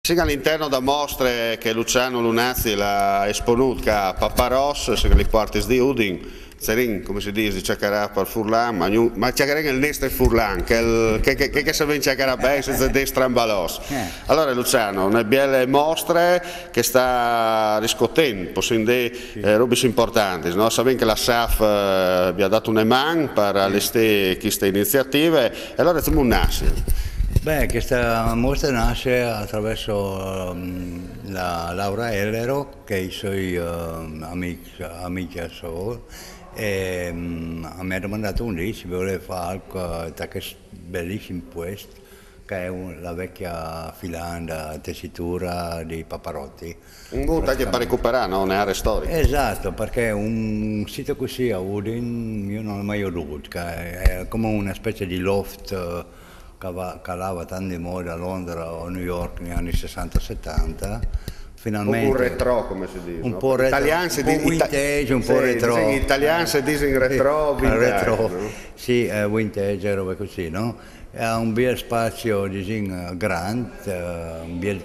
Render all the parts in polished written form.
Sì, all'interno da mostre che Luciano Lunazzi l'ha esponuto a Paparos, se li porti di Udin, Zerin, come si dice, cercherà per Furlan, ma cercherà il Neste Furlan, che se ben cercherà bene senza dei strambalos. Allora Luciano, una belle mostre che sta riscottendo, possiamo dire, robe importanti, no? Sapete che la SAF vi ha dato un eman per queste iniziative, e allora come nasce? Beh, questa mostra nasce attraverso la Laura Ellero, che è i suoi amici a Seoul, e mi ha domandato un giorno se voleva fare questo bellissimo questo, che è la vecchia filanda tessitura di Paparotti. Un punto anche per recuperare, no? Un'area storica. Esatto, perché un sito così a Udin io non l'ho mai avuto, che è come una specie di loft calava tanto di moda a Londra o a New York negli anni 60-70, finalmente... Un po' retro, come si dice. Un no? po' retro, Italiano, un po' vintage, un po' retro. Italiano si dice retro, vintage. Retro, No? sì, vintage, roba così, no? Ha un bel spazio, diciamo, grande, un bel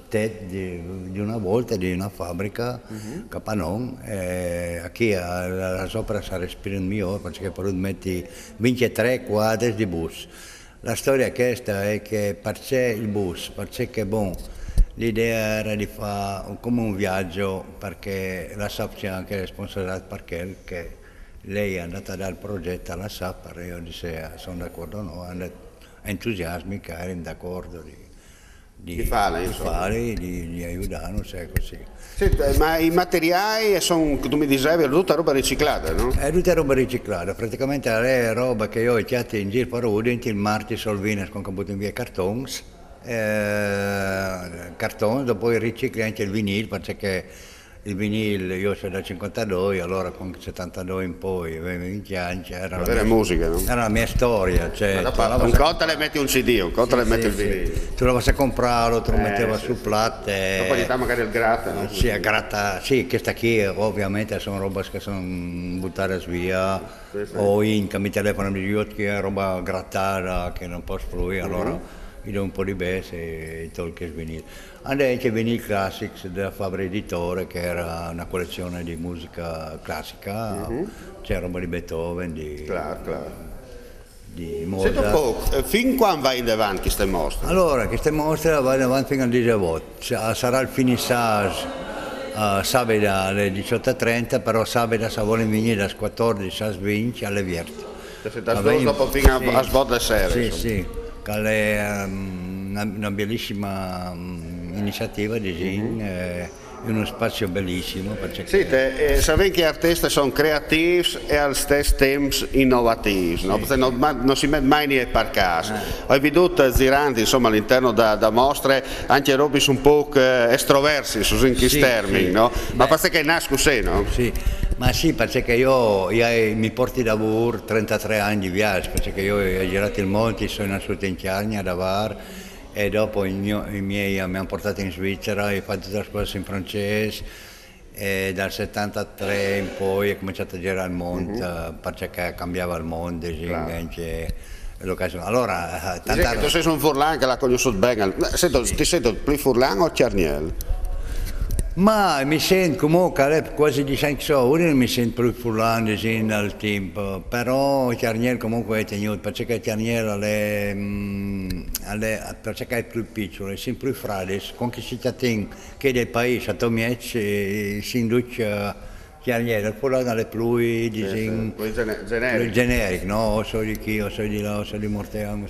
tetto di una volta di una fabbrica, Capanon, e qui la sopra si respira migliore perché poi metti 23 quadri di bus. La storia questa è che perché il bus, perché bon, l'idea era di fare come un viaggio, perché la SAP c'è anche responsabilità perché lei è andata a dare il progetto alla SAP, e io disse sono d'accordo o no, entusiasmi che erano d'accordo di aiutare, sai così. Senti, ma i materiali sono, tu mi dicevi, è tutta roba riciclata, no? È tutta roba riciclata, praticamente è roba che io ho chiamato in giro per Udine, il martedì solvines con caputo in via cartoni, dopo ricicli anche il vinile, perché il vinile io sono da 52, allora con 72 in poi avevo in ciancia, era la mia storia. Cioè, un conto le metti un CD, un conto le metti il vinile. Tu lo vas a comprarlo, te lo metteva sul platte. Dopo gli dà magari il gratta, no? Sì, gratta, sì, questa qui ovviamente sono roba che sono buttate via, o in che mi telefono di io che è roba grattata che non posso fruire, allora mi do un po' di base e tolgo il vinile. Andai anche Vinyl Classics della Fabbri Editore, che era una collezione di musica classica, c'era roba di Beethoven, di Mozart. Senti un po', fin quando vai in avanti queste mostre? Allora, queste mostre vanno avanti fino al 18, sarà il finissage sabato alle 18:30, però sabato se vuole venire dalle 14 a 20 alle Vierte. Dopo fino a svolta sera. Sì, che è una bellissima iniziativa di Gin, in uno spazio bellissimo. Sì, sapete che gli artisti sono creativi e allo stesso tempo innovativi, sì, no? Perché non si mette mai niente per caso. Ho veduto girando all'interno da mostre anche robe un po' estroversi su questi termini, no? Ma perché nasce così, no? Sì. Ma sì, perché io mi porto da lavoro 33 anni di viaggio, perché io ho girato il mondo, sono nasciuto in Chiarnia, da Var, e dopo i miei mi hanno portato in Svizzera, ho fatto tutta la scuola in francese, e dal 73 in poi ho cominciato a girare il mondo, perché cambiava il mondo, anche l'occasione. Allora, tu sei un Furlan che l'ha conosciuto bene, ti sento più Furlan o Chiarniel? Ma mi sento comunque, quasi di senso, ora mi sento più Furlan dal tempo, però Chiarniel comunque è tenuto, perché Chiarniel è più piccolo, è sempre più fragile, con chi si tiene che dei paesi, a Tomiec, si induce Chiarniel, il Furlan è più generico, no? O so di chi, o so di là, o so di Morteano,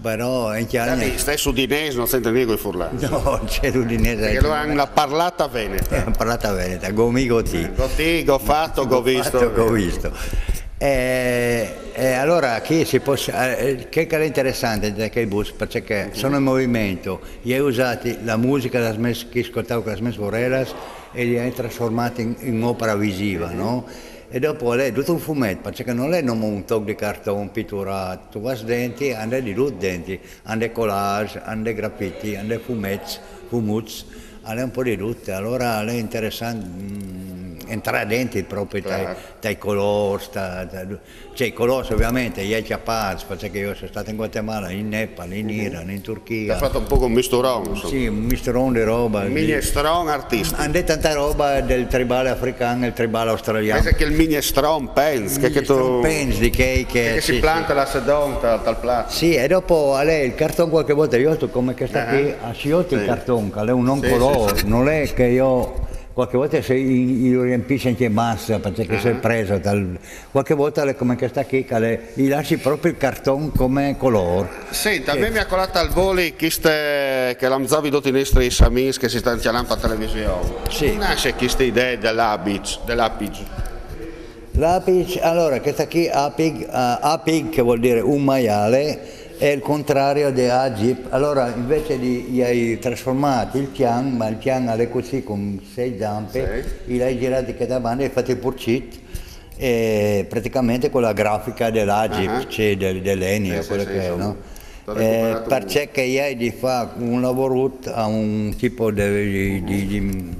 però in Chiarnia... Stai su Dinese, non senti niente con i Furlan? No, non c'è l'Udinese. Perché lo hanno la parlata veneta. Parlata veneta, gomi goti. Goti, go fatto, go visto. Go visto. Allora, che è interessante di quei bus, perché sono in movimento, io ho usato la musica che ascoltavo con le mie sorelle e li hai trasformati in opera visiva, no? E dopo è tutto un fumetto, perché non è un tocco di cartone pitturato, tu vai dentro, hanno di tutti dentro, hanno collage, hanno graffiti, hanno fumetti, hanno un po' di tutto, allora è interessante entrare dentro proprio Claro. dai colori, cioè i colori ovviamente, gli Chiapaz, perché io sono stato in Guatemala, in Nepal, in Iran, in Ha Turchia, fatto un po' un misturone, insomma. sì, un misterone di roba. Un minestrone artistico. Hanno detto tanta roba del tribale africano e il tribale australiano. Pensa che il minestrone, pensi, che tu... Pensi Che si sì, planta la sedonta tal piatto. sì, e dopo a lei il cartone qualche volta io come che sta qui, a sciolto il Sì. cartone, che è un non Sì, colore, sì. non è che io qualche volta se io riempisco anche massa perché sei preso qualche volta è come che sta qui, che gli lasci proprio il cartone come colore. Senta, a me mi ha colato al voli che l'hanno veduto in estri i samis che si stanno chiamando per televisione. Sì. Come nasce questa idea dell'apig? L'apig, allora questa qui apig che vuol dire un maiale, è il contrario di agip. Allora invece di hai trasformato il tian, ma il tian è così con 6 zampe, Sì. l'hai girato che davanti e fate il purcit, e praticamente con la grafica dell'agip, cioè dell'Enio, Sì, quello sì, che è, insomma, no? t'ho recuperato Perché che hai di fare un lavoro a un tipo come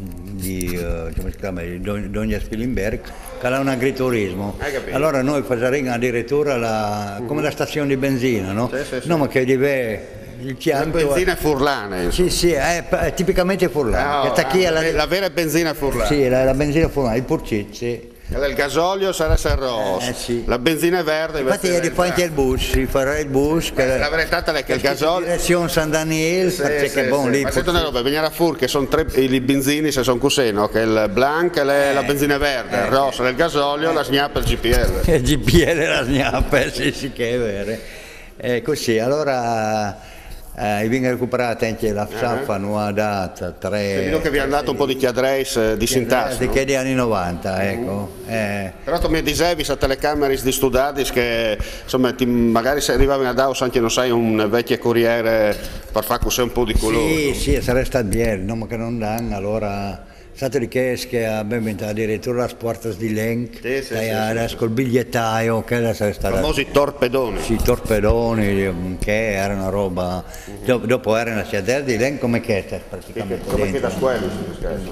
si chiama, di Donja Spilimberg, che ha un agriturismo. Hai capito? Allora noi facciamo addirittura come la stazione di benzina, no? Sì, sì, No, ma che deve il La chianto. benzina furlane, insomma. Sì, sì, è tipicamente furlano. No, Questa qui è la vera benzina furlane. sì, la benzina furlana, il purcit, sì. Il gasolio sarà rosso, sì. la benzina è verde. Infatti invece ieri fa anche il bus, si farà il bus. La verità è che il gasolio... Direzione San Daniel, perché Sì, è buon lì. Ma sento una roba, venire a fuori che sono tre i benzini se sono così, no? Che il blanco è la benzina verde, il rosso è il gasolio, la snappa è il GPL. Il GPL la snappa, sì, che è vero. Così, allora viene recuperata anche la Saffa nuova data, Vedo che vi hanno dato un po' di chiadreis di sintassi. che degli anni 90, ecco. Tra l'altro mi dicevi a telecamere di studati che insomma magari se arrivavi a Daus anche non sai un vecchio corriere per fare così un po' di colore. Sì, sì, sarebbe stato bene, no, ma che non danno, allora... È stato richiesto che abbiamo inventato addirittura la Sportas di Lenk, Sì. col bigliettaio, che sarebbe I stata... famosi torpedoni. Sì, torpedoni, che era una roba... Dopo era una città di Lenk come questa praticamente. Come che da dentro. scuola?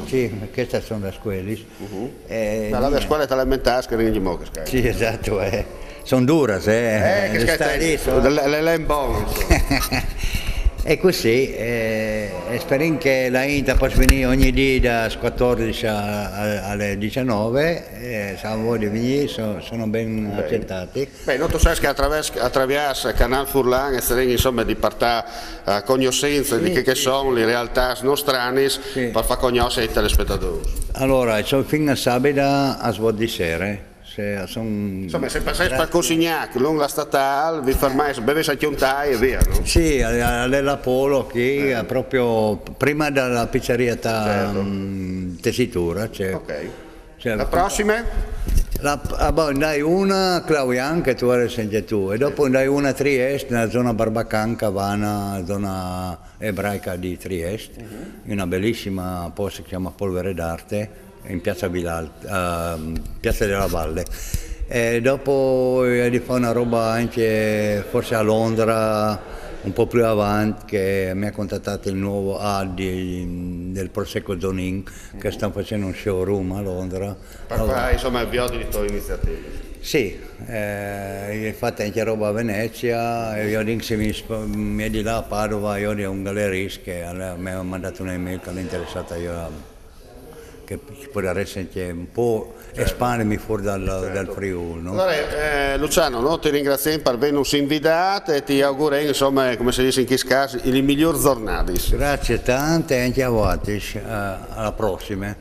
Sì, queste sono le scuole. Ma la scuola è elementare che ringi mo che scai. Sì, esatto, sono dure, Che sta lì, scai le lembon. E così, speriamo che la Inter possa venire ogni dì da 14 alle 19, se hanno voglia di venire sono ben accettati. Beh, non tu sai che attraverso il canale Furlan e saremo insomma di partire a conoscenza di che sono le realtà nostrane per far conoscere ai telespettatori. Allora, sono fino a sabato a svolgere di sera. Insomma, se passate per Cosignac, lungo la statale, vi fermate, bevete anche un tai e via, no? Sì, all'Apollo qui, proprio prima della pizzeria Tessitura. Ok. La prossima? Dai una Claudian che tu eri sempre tu e dopo dai una a Trieste, nella zona Barbacanca, Vana, zona ebraica di Trieste, in una bellissima posto che si chiama Polvere d'Arte, in piazza Piazza della Valle. E dopo di fare una roba anche forse a Londra, un po' più avanti, che mi ha contattato il nuovo del Prosecco Zonin, che stanno facendo un showroom a Londra. Per fare insomma vi ho di tue iniziative. Sì, infatti anche roba a Venezia, e io se mi è di là a Padova, io ho un gallerista che mi ha mandato un'email che l'ho interessata io che potrebbe anche un po' espandermi fuori dal Friuli. No? Allora, Luciano, no, ti ringraziamo per averci invitato e ti auguro, insomma, come si dice in questi casi, le migliori giornate. Grazie tante e anche a voi, alla prossima.